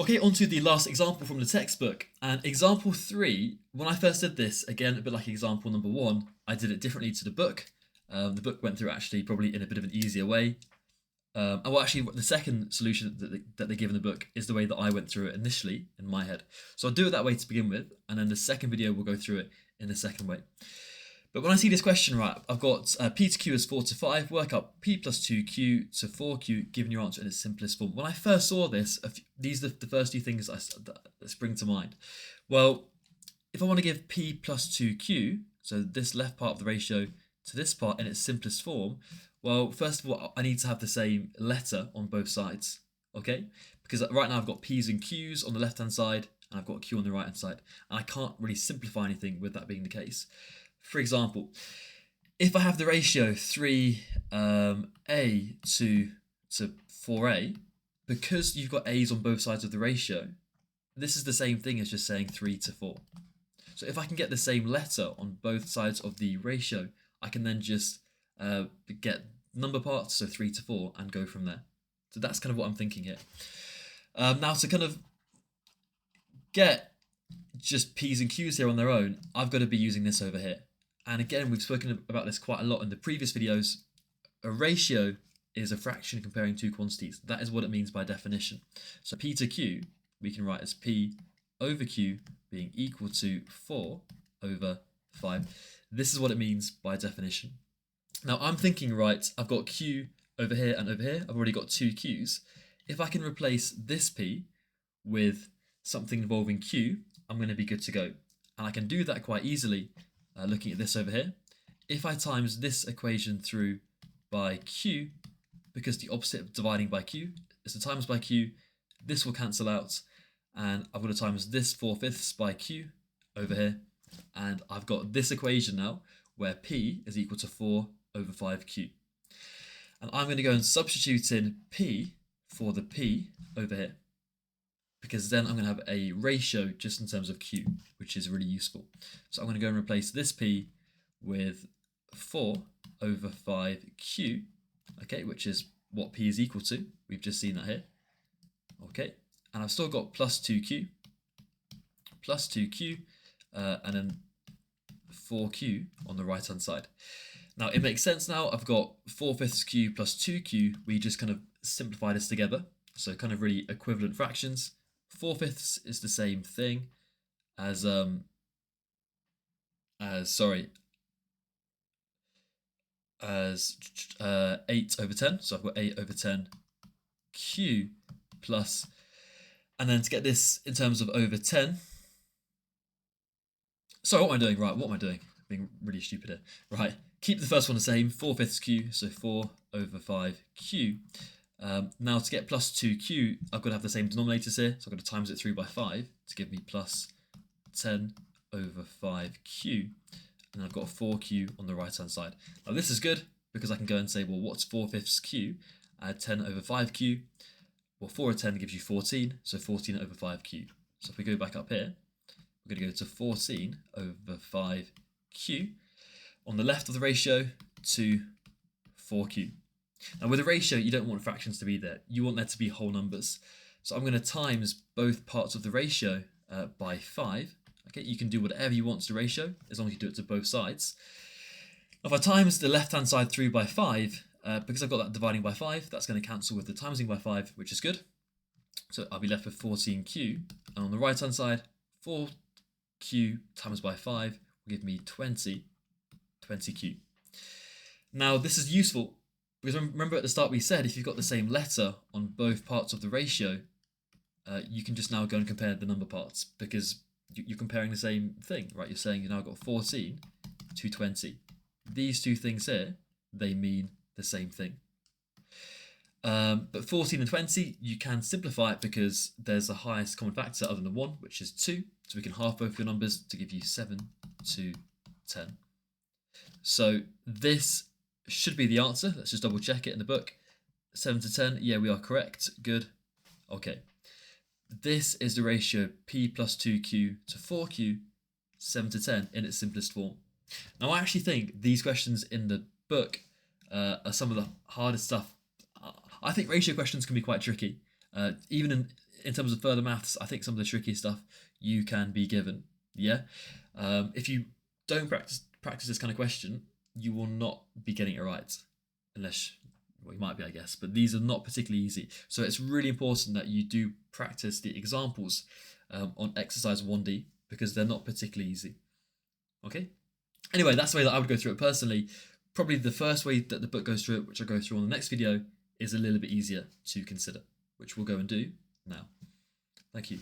Okay, on to the last example from the textbook. And example 3, when I first did this, again, a bit like example number 1, I did it differently to the book. The book went through actually probably in a bit of an easier way. Well, actually, the second solution that they give in the book is the way that I went through it initially in my head. So I'll do it that way to begin with, and then the second video we'll go through it in the second way. But when I see this question, right, I've got p to q is 4 to 5, work out p plus 2q to 4q, given your answer in its simplest form. When I first saw this, these are the first two things that spring to mind. Well, if I want to give p plus 2q, so this left part of the ratio, to this part in its simplest form, well, first of all, I need to have the same letter on both sides, okay? Because right now I've got p's and q's on the left-hand side, and I've got a q on the right-hand side, and I can't really simplify anything with that being the case. For example, if I have the ratio 3a to 4a, because you've got a's on both sides of the ratio, this is the same thing as just saying 3 to 4. So if I can get the same letter on both sides of the ratio, I can then just get number parts, so 3 to 4, and go from there. So that's kind of what I'm thinking here. Now to kind of get just p's and q's here on their own, I've got to be using this over here. And again, we've spoken about this quite a lot in the previous videos. A ratio is a fraction comparing two quantities. That is what it means by definition. So p to q, we can write as p over q being equal to 4 over 5. This is what it means by definition. Now I'm thinking, right, I've got q over here and over here. I've already got two q's. If I can replace this p with something involving q, I'm going to be good to go. And I can do that quite easily looking at this over here. If I times this equation through by q, because the opposite of dividing by q is to times by q, this will cancel out, and I've got to times this 4/5 by q over here, and I've got this equation now where p is equal to 4 over 5q. And I'm going to go and substitute in p for the p over here, because then I'm going to have a ratio just in terms of q, which is really useful. So I'm going to go and replace this p with 4 over 5q, okay, which is what p is equal to. We've just seen that here. Okay, and I've still got plus 2q, and then 4q on the right-hand side. Now, it makes sense now. I've got 4/5 q plus 2q. We just kind of simplify this together. So kind of really equivalent fractions. 4/5 is the same thing as 8 over 10. So I've got 8 over 10 q plus, and then to get this in terms of over 10. Sorry, what am I doing? Right, what am I doing? I'm being really stupid here. Right, keep the first one the same, 4/5 q, so 4 over 5q. Now to get plus 2q, I've got to have the same denominators here, so I've got to times it through by 5 to give me plus 10 over 5q, and I've got 4q on the right hand side. Now this is good because I can go and say, well, what's 4/5 q? Add 10 over 5q. Well, 4 over 10 gives you 14, so 14 over 5q. So if we go back up here, we're going to go to 14 over 5q on the left of the ratio to 4q. Now with a ratio, you don't want fractions to be there. You want there to be whole numbers. So I'm going to times both parts of the ratio by 5. Okay, you can do whatever you want to the ratio, as long as you do it to both sides. If I times the left-hand side through by 5, because I've got that dividing by 5, that's going to cancel with the timesing by 5, which is good. So I'll be left with 14q. And on the right-hand side, 4q times by 5 will give me 20q. Now this is useful, because remember at the start we said if you've got the same letter on both parts of the ratio, you can just now go and compare the number parts, because you're comparing the same thing, right? You're saying you've now got 14 to 20. These two things here, they mean the same thing. But 14 and 20, you can simplify it because there's the highest common factor other than 1, which is 2. So we can half both your numbers to give you 7 to 10. So this should be the answer. Let's just double check it in the book. 7 to 10, yeah, we are correct. Good. Okay. This is the ratio p plus 2q to 4q, 7 to 10 in its simplest form. Now I actually think these questions in the book are some of the hardest stuff. I think ratio questions can be quite tricky. Even in terms of further maths, I think some of the tricky stuff you can be given. Yeah. If you don't practice this kind of question, you will not be getting it right, unless, well, you might be, I guess. But these are not particularly easy, so it's really important that you do practice the examples on exercise 1D, because they're not particularly easy. Okay. Anyway, that's the way that I would go through it personally. Probably the first way that the book goes through it, which I'll go through on the next video, is a little bit easier to consider, which we'll go and do now. Thank you.